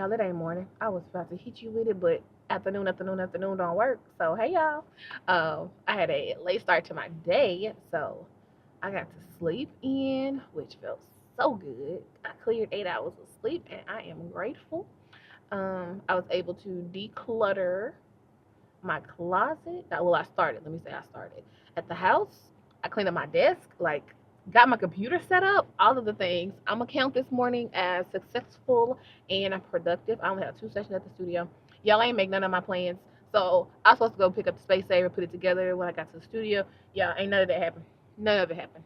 y'all, it ain't morning. I was about to hit you with it, but afternoon don't work. So hey y'all. I had a late start to my day, so I got to sleep in, which felt so good. I cleared 8 hours of sleep, and I am grateful. I was able to declutter my closet. Well, I started. Let me say I started at the house. I cleaned up my desk, like got my computer set up, all of the things. I'm gonna count this morning as successful and productive. I only have 2 sessions at the studio. Y'all ain't make none of my plans. So I was supposed to go pick up the space saver, put it together when I got to the studio. Yeah, ain't none of that happened. None of it happened.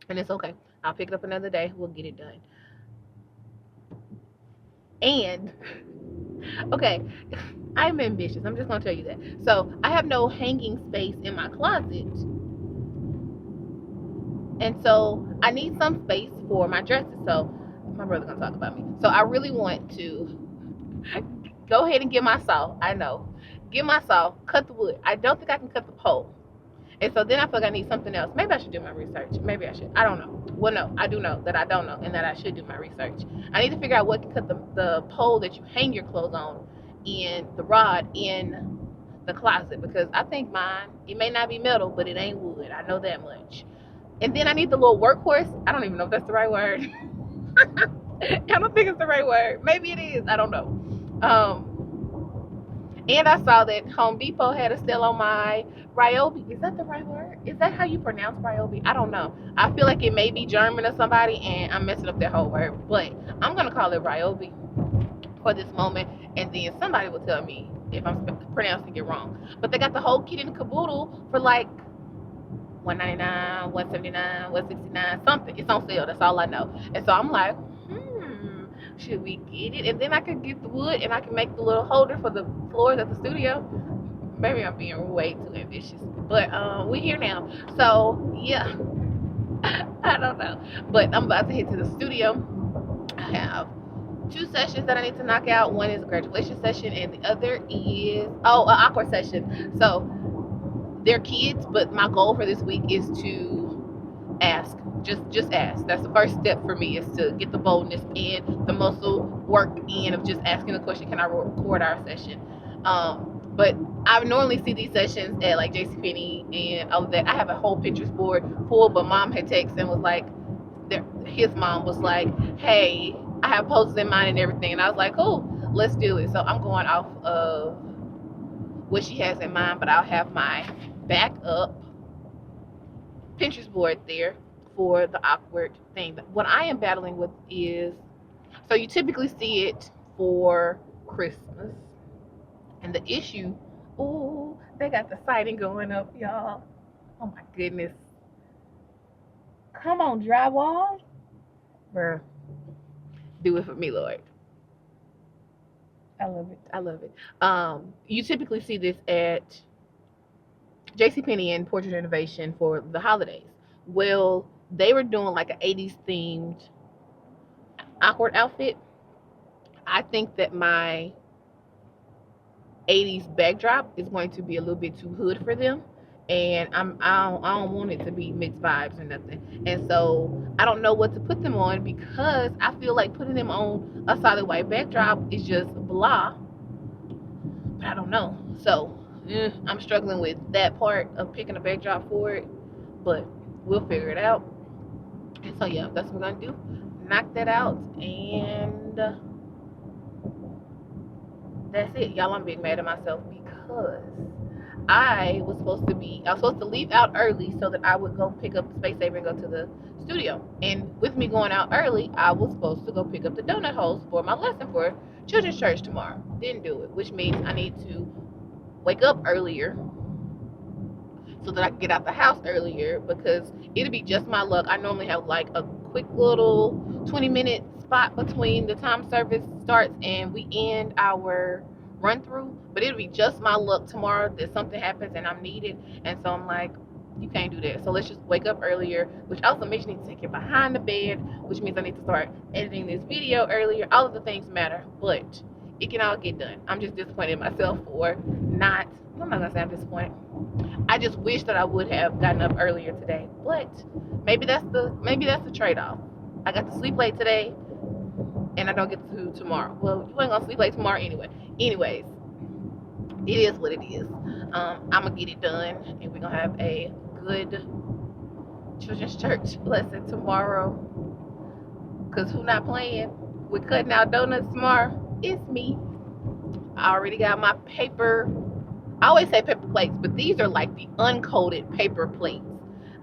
And it's okay. I'll pick it up another day. We'll get it done. And okay, I'm ambitious. I'm just gonna tell you that. So I have no hanging space in my closet, and so I need some space for my dresses. So my brother's gonna talk about me. So I really want to go ahead and get my saw. I know, get my saw, cut the wood. I don't think I can cut the pole, and so then I feel like I need something else. Maybe I should do my research. Maybe I should. I don't know. Well, no, I do know that I don't know, and that I should do my research. I need to figure out what can cut the pole that you hang your clothes on, and the rod in the closet, because I think mine, it may not be metal, but it ain't wood. I know that much. And then I need the little workhorse. I don't even know if that's the right word. I don't think it's the right word. Maybe it is. I don't know. And I saw that Home Depot had a sale on my Ryobi. Is that the right word? Is that how you pronounce Ryobi? I don't know. I feel like it may be German or somebody, and I'm messing up that whole word. But I'm going to call it Ryobi for this moment, and then somebody will tell me if I'm pronouncing it wrong. But they got the whole kit and caboodle for like $199, $179, $169, something. It's on sale. That's all I know. And so I'm like, should we get it? And then I could get the wood, and I can make the little holder for the floors at the studio. Maybe I'm being way too ambitious, but we're here now. So yeah, I don't know. But I'm about to head to the studio. I have 2 sessions that I need to knock out. One is a graduation session, and the other is an awkward session. So they're kids, but my goal for this week is to ask. Just ask. That's the first step for me, is to get the boldness and the muscle work in of just asking the question, can I record our session? But I normally see these sessions at like JCPenney and all of that. I have a whole Pinterest board full, but mom had texted and was like, his mom was like, hey, I have posters in mind and everything. And I was like, cool, let's do it. So I'm going off of what she has in mind, but I'll have my backup Pinterest board there for the awkward thing. What I am battling with is, so you typically see it for Christmas, and the issue, they got the siding going up, y'all. Oh my goodness. Come on, drywall. Bruh, do it for me, Lord. I love it. I love it. You typically see this at JCPenney and Portrait Innovation for the holidays. Well, they were doing like an 80s themed awkward outfit. I think that my 80s backdrop is going to be a little bit too hood for them, and I don't want it to be mixed vibes or nothing. And so I don't know what to put them on, because I feel like putting them on a solid white backdrop is just blah. But I don't know. So I'm struggling with that part of picking a backdrop for it, but we'll figure it out. And so yeah, that's what we're gonna do. Knock that out, and that's it. Y'all, I'm being mad at myself because I was supposed to leave out early so that I would go pick up the space saver and go to the studio. And with me going out early, I was supposed to go pick up the donut holes for my lesson for children's church tomorrow. Didn't do it, which means I need to wake up earlier so that I can get out the house earlier, because it'll be just my luck. I normally have like a quick little 20-minute spot between the time service starts and we end our run through, but it'll be just my luck tomorrow that something happens and I'm needed. And so I'm like, you can't do that. So let's just wake up earlier, which also means you need to take it behind the bed, which means I need to start editing this video earlier. All of the things matter, but it can all get done. I'm just disappointed in myself for not, I'm not gonna say I'm disappointed. I just wish that I would have gotten up earlier today, but maybe that's the trade-off. I got to sleep late today, and I don't get to tomorrow. Well, you ain't gonna sleep late tomorrow anyway. Anyways, it is what it is. I'm gonna get it done, and we're gonna have a good children's church lesson tomorrow. Cause who not playing? We're cutting out donuts tomorrow. It's me. I already got my paper. I always say paper plates, but these are like the uncoated paper plates.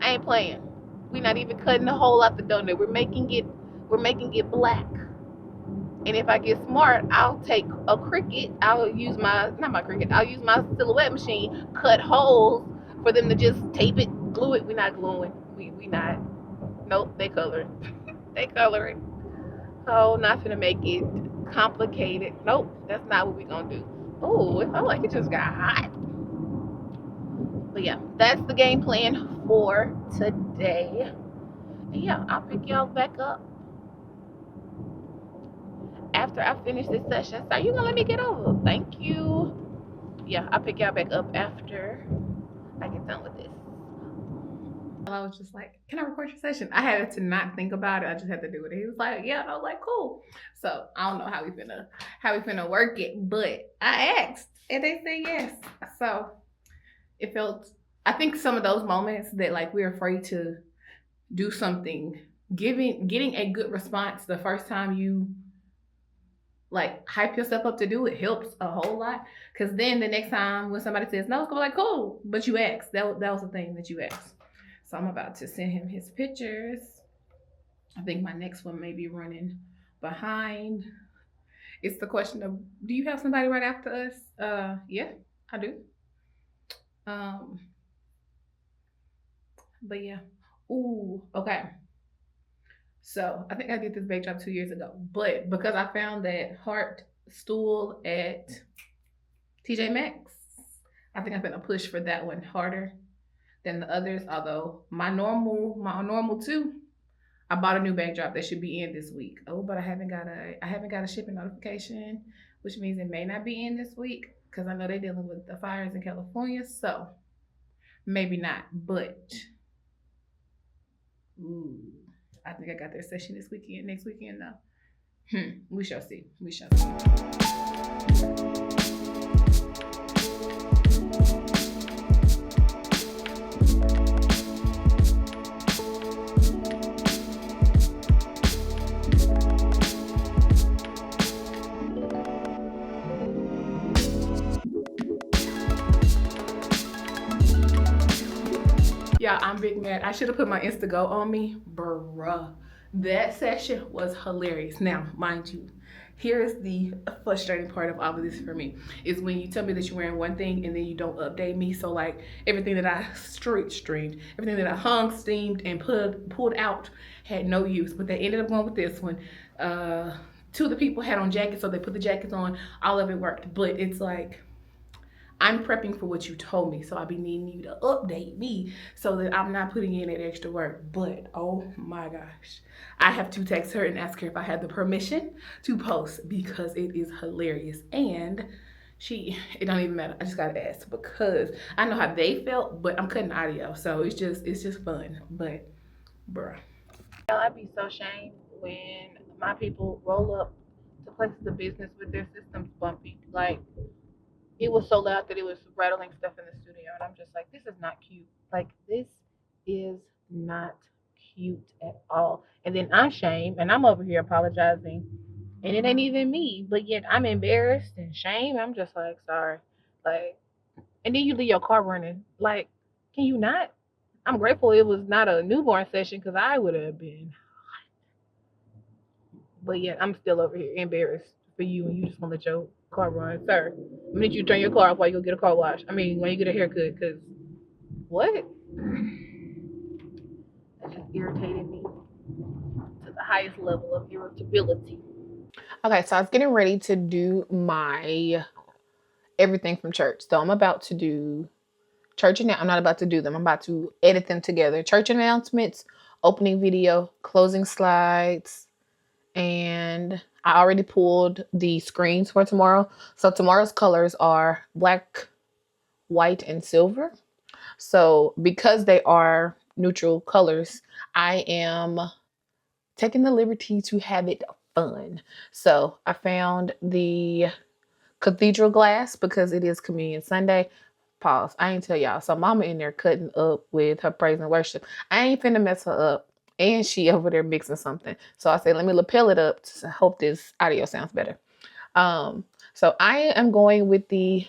I ain't playing. We're not even cutting the hole out the donut. We're making it black. And if I get smart, I'll take a Cricut. I'll use my not my Cricut. I'll use my silhouette machine. Cut holes for them to just tape it, glue it. We're not gluing. We not. Nope. They coloring. They coloring. Oh, not gonna make it complicated. Nope. That's not what we're gonna do. Oh, it felt like it just got hot. But yeah, that's the game plan for today. And yeah, I'll pick y'all back up after I finish this session. So you gonna let me get over? Thank you. Yeah, I'll pick y'all back up after I get done with this. I was just like, can I record your session? I had to not think about it. I just had to do it. He was like, yeah. And I was like, cool. So I don't know how we finna work it, but I asked and they said yes. So it felt, I think some of those moments that like we're afraid to do something, getting a good response the first time you like hype yourself up to do it helps a whole lot. Cause then the next time when somebody says no, it's gonna be like, cool, but you asked. That was the thing that you asked. So I'm about to send him his pictures. I think my next one may be running behind. It's the question of, do you have somebody right after us? Yeah, I do. But yeah. Ooh, okay. So I think I did this bake job 2 years ago, but because I found that heart stool at TJ Maxx, I think I'm gonna push for that one harder than the others. Although my normal two, I bought a new bake drop that should be in this week. Oh, but I haven't got a shipping notification, which means it may not be in this week because I know they're dealing with the fires in California. So maybe not, but ooh, I think I got their session next weekend though. We shall see. Yeah, I'm big mad. I should have put my Instago on me. Bruh. That session was hilarious. Now, mind you, here's the frustrating part of all of this for me, is when you tell me that you're wearing one thing and then you don't update me. So like everything that I streamed, everything that I hung, steamed, and pulled out had no use. But they ended up going with this one. Two of the people had on jackets, so they put the jackets on. All of it worked. But it's like, I'm prepping for what you told me, so I'll be needing you to update me so that I'm not putting in that extra work. But oh my gosh, I have to text her and ask her if I had the permission to post because it is hilarious. And it don't even matter. I just gotta ask because I know how they felt, but I'm cutting audio, so it's just fun. But bruh, I'd be so ashamed when my people roll up to places of business with their systems bumpy. Like, it was so loud that it was rattling stuff in the studio, and I'm just like, this is not cute. Like, this is not cute at all. And then I'm shame, and I'm over here apologizing, and it ain't even me, but yet I'm embarrassed and shame. I'm just like, sorry, like, and then you leave your car running. Like, can you not? I'm grateful it was not a newborn session because I would have been. But yet I'm still over here embarrassed for you, and you just want to let your car run, sir. I mean, you turn your car off while you go get a car wash. I mean, when you get a haircut, because what? That just irritated me to the highest level of irritability. Okay, so I was getting ready to do my everything from church. So I'm about to do church I'm not about to do them. I'm about to edit them together. Church announcements, opening video, closing slides, and I already pulled the screens for tomorrow. So tomorrow's colors are black, white, and silver. So because they are neutral colors, I am taking the liberty to have it fun. So I found the cathedral glass because it is Communion Sunday. Pause. I ain't tell y'all. So mama in there cutting up with her praise and worship. I ain't finna mess her up. And she over there mixing something. So I said, let me lapel it up to hope this audio sounds better. Um, so I am going with the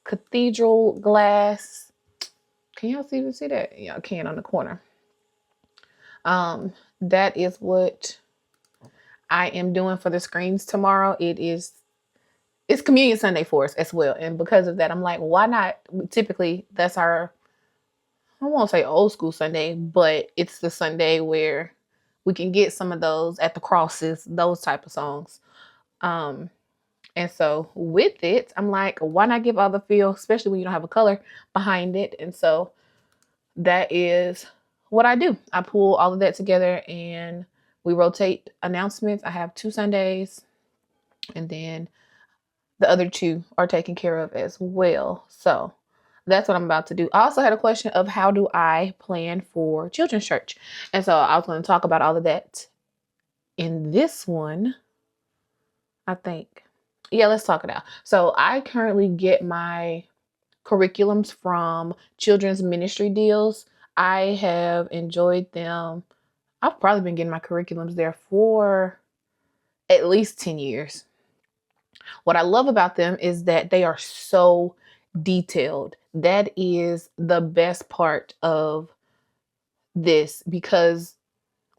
cathedral glass. Can y'all see that? Y'all can on the corner. That is what I am doing for the screens tomorrow. It's Communion Sunday for us as well. And because of that, I'm like, why not? Typically, that's our, I won't say old school Sunday, but it's the Sunday where we can get some of those at the crosses, those type of songs. Um, and so with it, I'm like, why not give all the feel, especially when you don't have a color behind it? And so that is what I do. I pull all of that together and we rotate announcements. I have 2 Sundays and then the other 2 are taken care of as well. So that's what I'm about to do. I also had a question of how do I plan for children's church? And so I was going to talk about all of that in this one, I think. Yeah, let's talk it out. So I currently get my curriculums from children's ministry deals. I have enjoyed them. I've probably been getting my curriculums there for at least 10 years. What I love about them is that they are so detailed. That is the best part of this because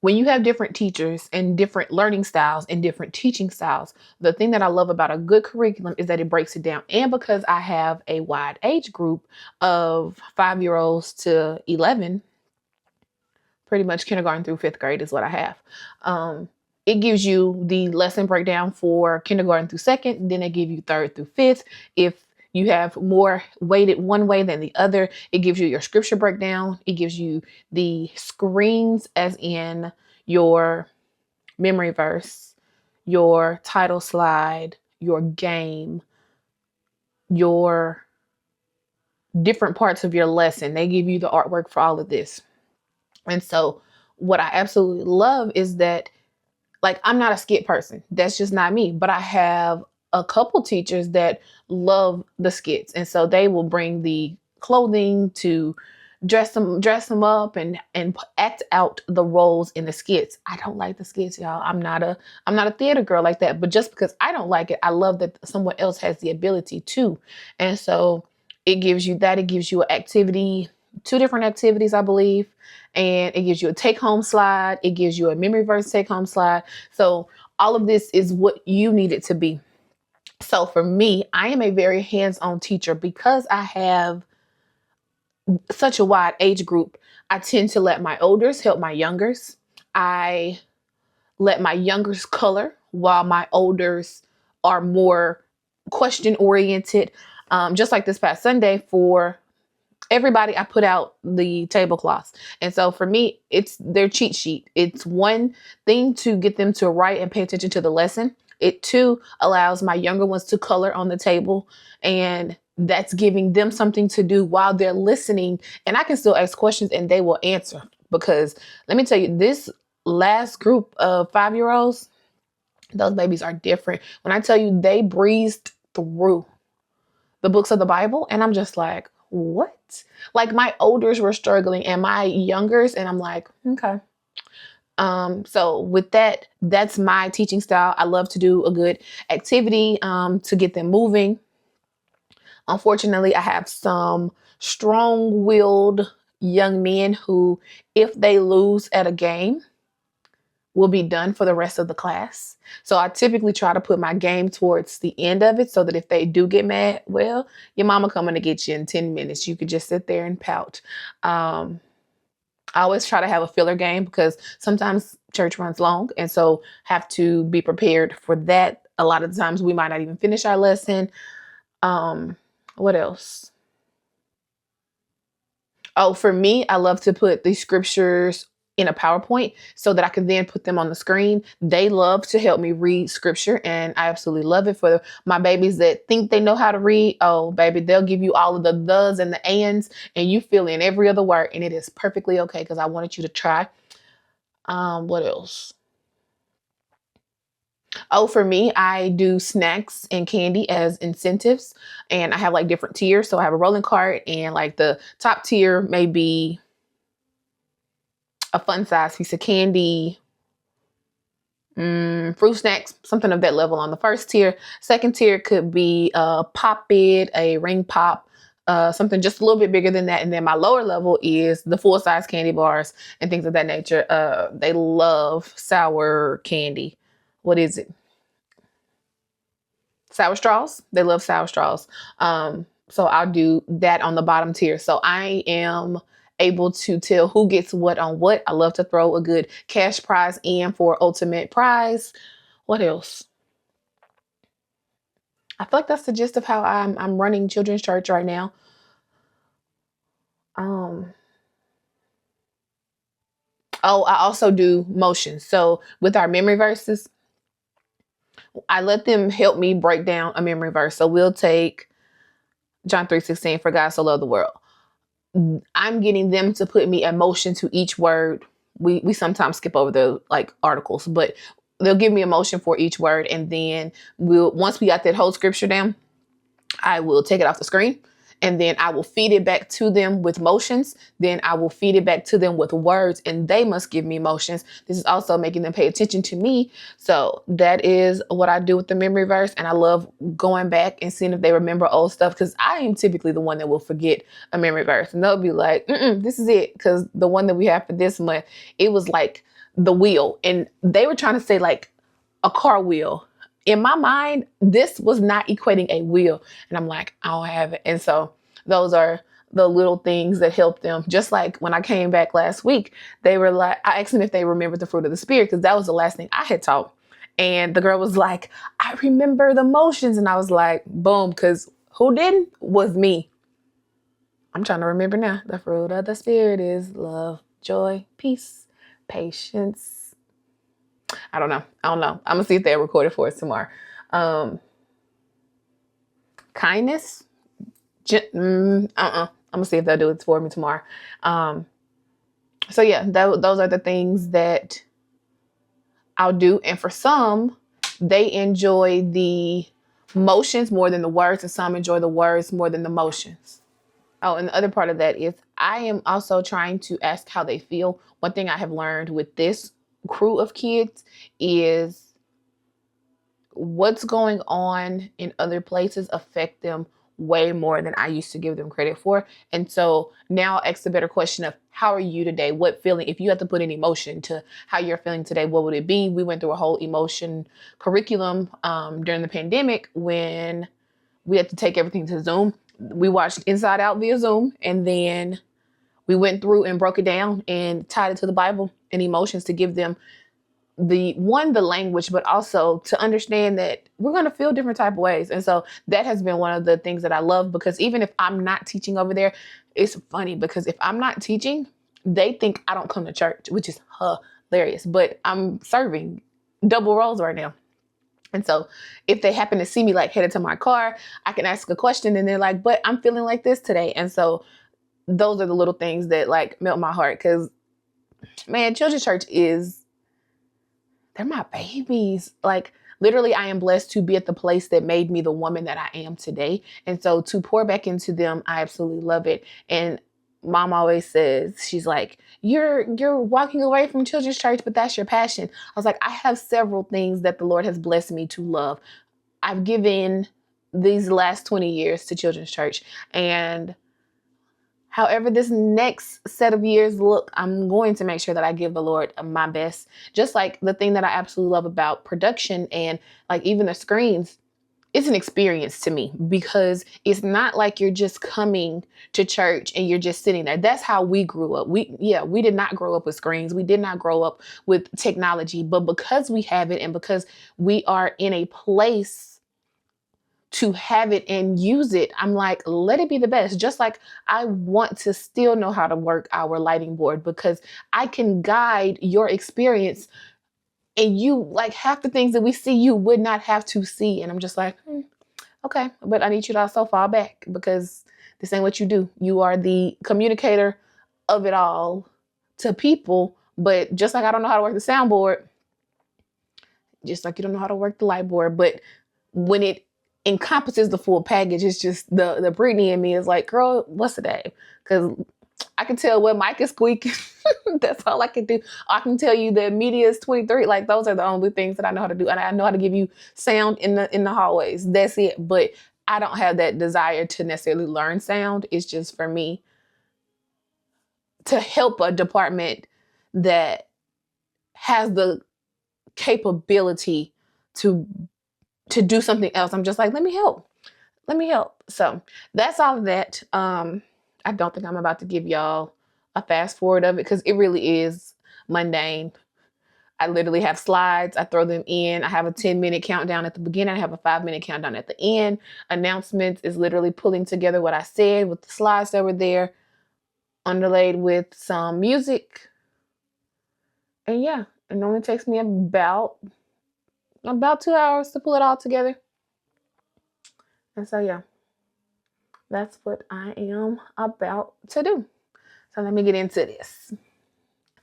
when you have different teachers and different learning styles and different teaching styles, the thing that I love about a good curriculum is that it breaks it down. And because I have a wide age group of 5-year-olds to 11, pretty much kindergarten through 5th grade is what I have. It gives you the lesson breakdown for kindergarten through 2nd, then they give you 3rd through 5th. If you have more weighted one way than the other, it gives you your scripture breakdown. It gives you the screens as in your memory verse, your title slide, your game, your different parts of your lesson. They give you the artwork for all of this. And so what I absolutely love is that, like, I'm not a skit person. That's just not me. But I have a couple teachers that love the skits. And so they will bring the clothing to dress them up and act out the roles in the skits. I don't like the skits, y'all. I'm not a theater girl like that. But just because I don't like it, I love that someone else has the ability to. And so it gives you that. It gives you an activity, 2 different activities, I believe. And it gives you a take-home slide. It gives you a memory verse take-home slide. So all of this is what you need it to be. So for me, I am a very hands-on teacher because I have such a wide age group. I tend to let my olders help my youngers. I let my youngers color while my olders are more question oriented. Just like this past Sunday for everybody, I put out the tablecloths. And so for me, it's their cheat sheet. It's one thing to get them to write and pay attention to the lesson. It too allows my younger ones to color on the table, and that's giving them something to do while they're listening. And I can still ask questions and they will answer, because let me tell you, this last group of 5-year-olds, those babies are different. When I tell you they breezed through the books of the Bible, and I'm just like, what? Like my olders were struggling and my youngers, and I'm like, okay. So with that, that's my teaching style. I love to do a good activity to get them moving. Unfortunately, I have some strong-willed young men who, if they lose at a game, will be done for the rest of the class. So I typically try to put my game towards the end of it so that if they do get mad, well, your mama coming to get you in 10 minutes. You could just sit there and pout. I always try to have a filler game because sometimes church runs long, and so have to be prepared for that. A lot of the times we might not even finish our lesson. What else? Oh, for me, I love to put the scriptures in a PowerPoint so that I can then put them on the screen. They love to help me read scripture, and I absolutely love it. For my babies that think they know how to read, oh, baby, they'll give you all of the does and the ands, and you fill in every other word, and it is perfectly okay because I wanted you to try. What else? Oh, for me, I do snacks and candy as incentives, and I have like different tiers. So I have a rolling cart, and like the top tier may be a fun size piece of candy, fruit snacks, something of that level on the first tier. Second tier could be a pop it, a ring pop, something just a little bit bigger than that. And then my lower level is the full size candy bars and things of that nature. They love sour candy. What is it? Sour straws. They love sour straws. So I'll do that on the bottom tier. So I am able to tell who gets what on what. I love to throw a good cash prize in for ultimate prize. What else? I feel like that's the gist of how I'm running children's church right now. Um, oh, I also do motions. So with our memory verses, I let them help me break down a memory verse. So we'll take John 3:16, for God so loved the world. I'm getting them to put me emotion to each word. We sometimes skip over the like articles, but they'll give me emotion for each word, and then once we got that whole scripture down, I will take it off the screen, and then I will feed it back to them with motions. Then I will feed it back to them with words, and they must give me motions. This is also making them pay attention to me. So that is what I do with the memory verse. And I love going back and seeing if they remember old stuff, because I am typically the one that will forget a memory verse. And they'll be like, this is it. Because the one that we have for this month, it was like the wheel. And they were trying to say like a car wheel. In my mind, this was not equating a wheel. And I'm like, I don't have it. And so those are the little things that help them. Just like when I came back last week, they were like, I asked them if they remembered the fruit of the spirit, because that was the last thing I had taught. And the girl was like, I remember the motions. And I was like, boom, because who didn't was me. I'm trying to remember now. The fruit of the spirit is love, joy, peace, patience. I don't know. I'm gonna see if they record it for us tomorrow. Kindness. I'm gonna see if they'll do it for me tomorrow. So yeah, those are the things that I'll do. And for some, they enjoy the motions more than the words, and some enjoy the words more than the motions. Oh, and the other part of that is I am also trying to ask how they feel. One thing I have learned with this crew of kids is what's going on in other places affect them way more than I used to give them credit for. And so now I'll ask the better question of, how are you today? What feeling, if you had to put an emotion to how you're feeling today, what would it be? We went through a whole emotion curriculum during the pandemic when we had to take everything to Zoom. We watched Inside Out via Zoom, and then we went through and broke it down and tied it to the Bible and emotions to give them the language, but also to understand that we're going to feel different type of ways. And so that has been one of the things that I love, because even if I'm not teaching over there, it's funny because if I'm not teaching, they think I don't come to church, which is hilarious, but I'm serving double roles right now. And so if they happen to see me like headed to my car, I can ask a question and they're like, but I'm feeling like this today. And so those are the little things that like melt my heart, because man, children's church they're my babies. Like literally, I am blessed to be at the place that made me the woman that I am today. And so to pour back into them, I absolutely love it. And mom always says, she's like, you're walking away from children's church, but that's your passion. I was like, I have several things that the Lord has blessed me to love. I've given these last 20 years to children's church, and however this next set of years look, I'm going to make sure that I give the Lord my best. Just like the thing that I absolutely love about production and like even the screens, it's an experience to me, because it's not like you're just coming to church and you're just sitting there. That's how we grew up. We did not grow up with screens. We did not grow up with technology, but because we have it and because we are in a place to have it and use it, I'm like, let it be the best. Just like I want to still know how to work our lighting board, because I can guide your experience, and you like half the things that we see you would not have to see. And I'm just like, okay, but I need you to also fall back, because this ain't what you do. You are the communicator of it all to people. But just like I don't know how to work the soundboard, just like you don't know how to work the light board. But when it encompasses the full package, it's just the Brittany in me is like, girl, what's the day? Because I can tell what mic is squeaking. That's all I can do. I can tell you the media is 23. Like those are the only things that I know how to do. And I know how to give you sound in the hallways. That's it. But I don't have that desire to necessarily learn sound. It's just for me to help a department that has the capability to do something else. I'm just like, let me help. Let me help. So that's all of that. I don't think I'm about to give y'all a fast forward of it because it really is mundane. I literally have slides. I throw them in. I have a 10-minute countdown at the beginning. I have a 5-minute countdown at the end. Announcements is literally pulling together what I said with the slides that were there, underlaid with some music. And yeah, it only takes me about 2 hours to pull it all together. And so yeah, that's what I am about to do. So let me get into this.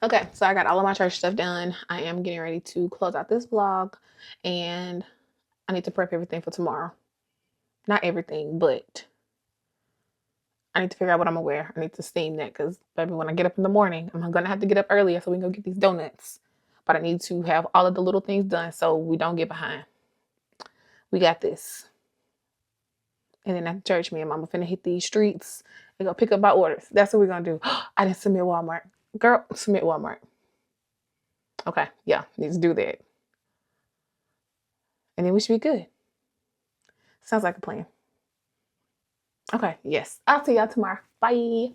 Okay, so I got all of my church stuff done. I am getting ready to close out this vlog, and I need to prep everything for tomorrow. Not everything, but I need to figure out what I'm gonna wear. I need to steam that because, baby, when I get up in the morning, I'm gonna have to get up earlier so we can go get these donuts. But I need to have all of the little things done so we don't get behind. We got this. And then after church, me and mama finna hit these streets and go pick up my orders. That's what we're gonna do. I didn't submit Walmart. Girl, submit Walmart. Okay, yeah, need to do that. And then we should be good. Sounds like a plan. Okay, yes. I'll see y'all tomorrow. Bye.